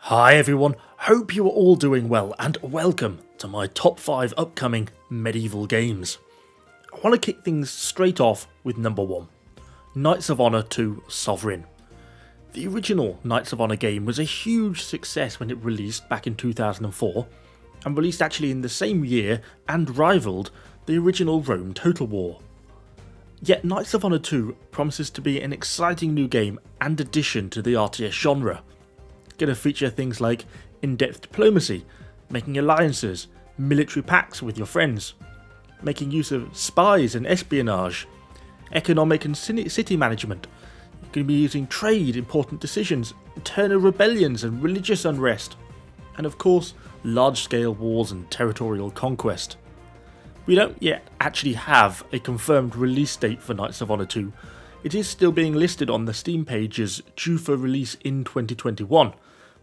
Hi everyone, hope you are all doing well and welcome to my top 5 upcoming medieval games. I want to kick things straight off with number 1, Knights of Honor 2 Sovereign. The original Knights of Honor game was a huge success when it released back in 2004 and released actually in the same year and rivaled the original Rome Total War. Yet Knights of Honor 2 promises to be an exciting new game and addition to the RTS genre. Going to feature things like in-depth diplomacy, making alliances, military pacts with your friends, making use of spies and espionage, economic and city management. You're going to be using trade, important decisions, internal rebellions and religious unrest, and of course large-scale wars and territorial conquest. We don't yet actually have a confirmed release date for Knights of Honor 2. It is still being listed on the Steam page as due for release in 2021.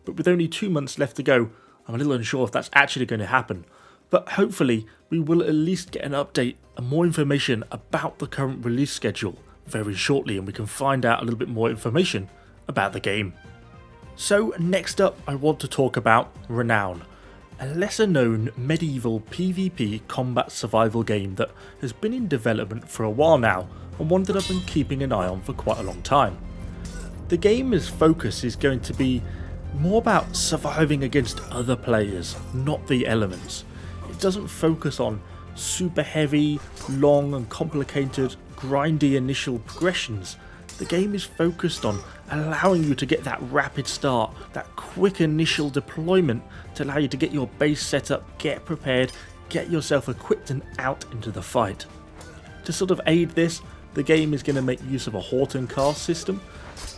But with only 2 months left to go, I'm a little unsure if that's actually going to happen. But hopefully we will at least get an update and more information about the current release schedule very shortly, and we can find out a little bit more information about the game. So next up I want to talk about Renown, a lesser known medieval PvP combat survival game that has been in development for a while now and one that I've been keeping an eye on for quite a long time. The game's focus is going to be more about surviving against other players, not the elements. It doesn't focus on super heavy, long and complicated, grindy initial progressions. The game is focused on allowing you to get that rapid start, that quick initial deployment to allow you to get your base set up, get prepared, get yourself equipped and out into the fight. To sort of aid this, the game is going to make use of a Horton cast system,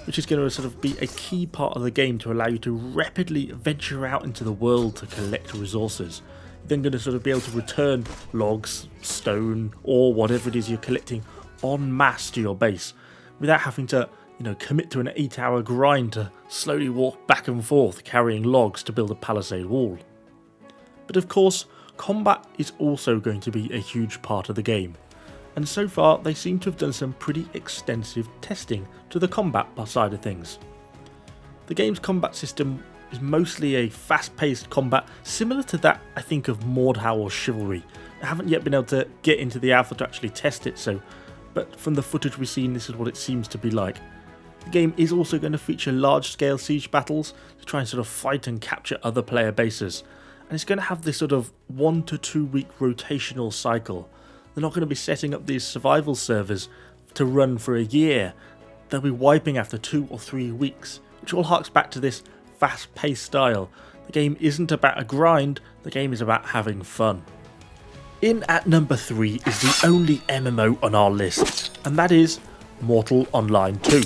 which is going to sort of be a key part of the game to allow you to rapidly venture out into the world to collect resources. You're then going to sort of be able to return logs, stone, or whatever it is you're collecting en masse to your base without having to, commit to an 8-hour grind to slowly walk back and forth carrying logs to build a palisade wall. But of course, combat is also going to be a huge part of the game. And so far they seem to have done some pretty extensive testing to the combat side of things. The game's combat system is mostly a fast-paced combat similar to that I think of Mordhau or Chivalry. I haven't yet been able to get into the alpha to actually test it, but from the footage we've seen this is what it seems to be like. The game is also going to feature large-scale siege battles to try and sort of fight and capture other player bases, and it's going to have this sort of 1 to 2 week rotational cycle. They're not going to be setting up these survival servers to run for a year. They'll be wiping after 2 or 3 weeks, which all harks back to this fast-paced style. The game isn't about a grind, the game is about having fun. In at number 3 is the only MMO on our list, and that is Mortal Online 2.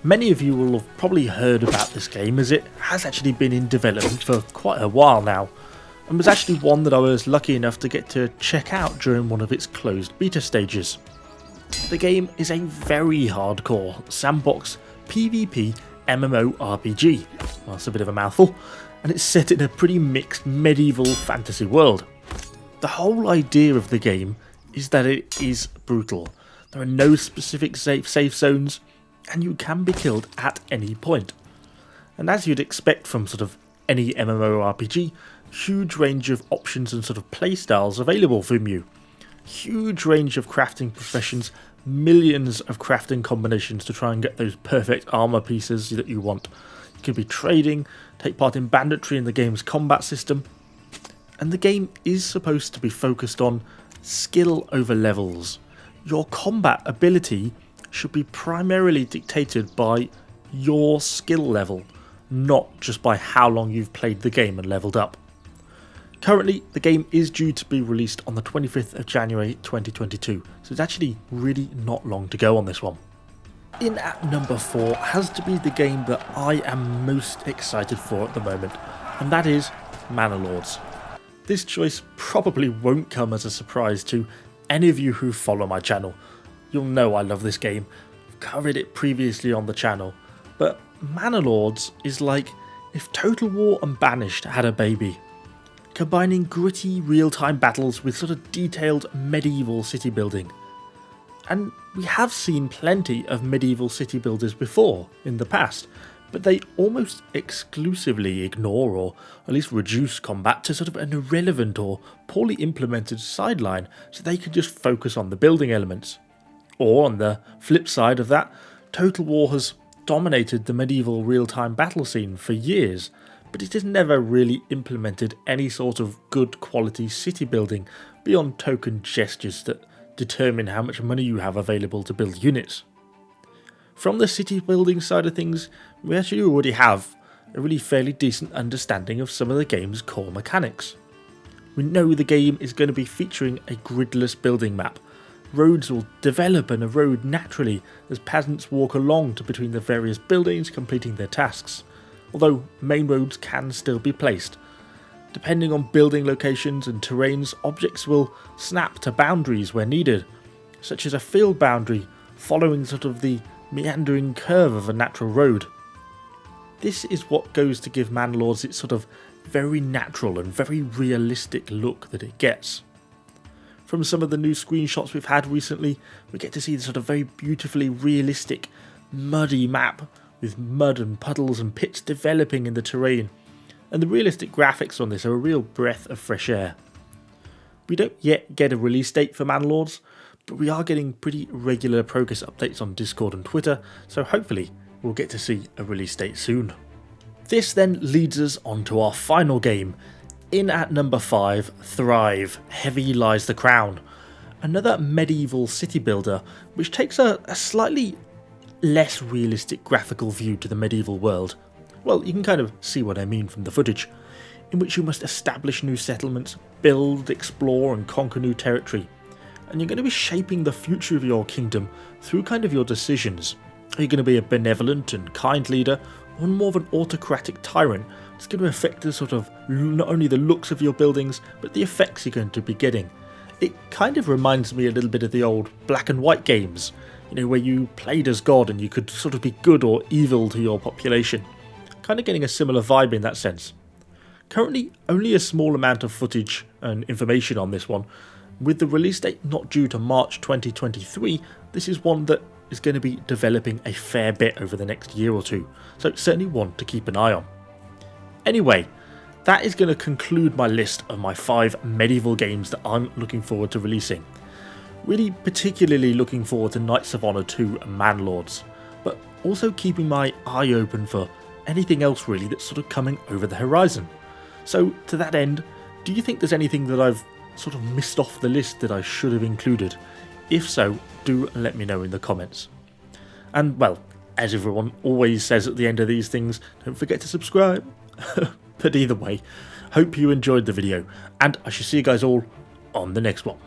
Many of you will have probably heard about this game as it has actually been in development for quite a while now, and was actually one that I was lucky enough to get to check out during one of its closed beta stages. The game is a very hardcore sandbox PvP MMORPG, well, that's a bit of a mouthful, and it's set in a pretty mixed medieval fantasy world. The whole idea of the game is that it is brutal. There are no specific safe zones, and you can be killed at any point. And as you'd expect from sort of any MMORPG, huge range of options and sort of playstyles available from you. Huge range of crafting professions, millions of crafting combinations to try and get those perfect armor pieces that you want. You could be trading, take part in banditry in the game's combat system. And the game is supposed to be focused on skill over levels. Your combat ability should be primarily dictated by your skill level, not just by how long you've played the game and leveled up. Currently, the game is due to be released on the 25th of January 2022, so it's actually really not long to go on this one. In at number 4 has to be the game that I am most excited for at the moment, and that is Manor Lords. This choice probably won't come as a surprise to any of you who follow my channel. You'll know I love this game, I've covered it previously on the channel, but Manor Lords is like if Total War and Banished had a baby. Combining gritty real-time battles with sort of detailed medieval city building. And we have seen plenty of medieval city builders before in the past. but they almost exclusively ignore or at least reduce combat to sort of an irrelevant or poorly implemented sideline so they can just focus on the building elements. Or on the flip side of that, Total War has dominated the medieval real-time battle scene for years, but it has never really implemented any sort of good quality city building beyond token gestures that determine how much money you have available to build units. From the city building side of things, we actually already have a really fairly decent understanding of some of the game's core mechanics. We know the game is going to be featuring a gridless building map. Roads will develop and erode naturally as peasants walk along to between the various buildings completing their tasks, although main roads can still be placed. Depending on building locations and terrains, objects will snap to boundaries where needed, such as a field boundary following sort of the meandering curve of a natural road. This is what goes to give Manor Lords its sort of very natural and very realistic look that it gets. From some of the new screenshots we've had recently, we get to see the sort of very beautifully realistic, muddy map with mud and puddles and pits developing in the terrain, and the realistic graphics on this are a real breath of fresh air. We don't yet get a release date for Manor Lords, but we are getting pretty regular progress updates on Discord and Twitter, so hopefully we'll get to see a release date soon. This then leads us on to our final game. In at number 5, Thrive, Heavy Lies the Crown, another medieval city builder which takes a slightly less realistic graphical view to the medieval world. Well, you can kind of see what I mean from the footage, in which you must establish new settlements, build, explore and conquer new territory, and you're going to be shaping the future of your kingdom through kind of your decisions. Are you going to be a benevolent and kind leader, or more of an autocratic tyrant? It's going to affect the sort of not only the looks of your buildings, but the effects you're going to be getting. It kind of reminds me a little bit of the old black and white games, where you played as God and you could sort of be good or evil to your population. Kind of getting a similar vibe in that sense. Currently, only a small amount of footage and information on this one. With the release date not due to March 2023, this is one that is going to be developing a fair bit over the next year or two, so it's certainly one to keep an eye on. Anyway, that is going to conclude my list of my 5 medieval games that I'm looking forward to releasing. Really particularly looking forward to Knights of Honor 2 and Manor Lords, but also keeping my eye open for anything else really that's sort of coming over the horizon. So to that end, do you think there's anything that I've sort of missed off the list that I should have included? If so, do let me know in the comments. And well, as everyone always says at the end of these things, don't forget to subscribe. But either way, hope you enjoyed the video, and I shall see you guys all on the next one.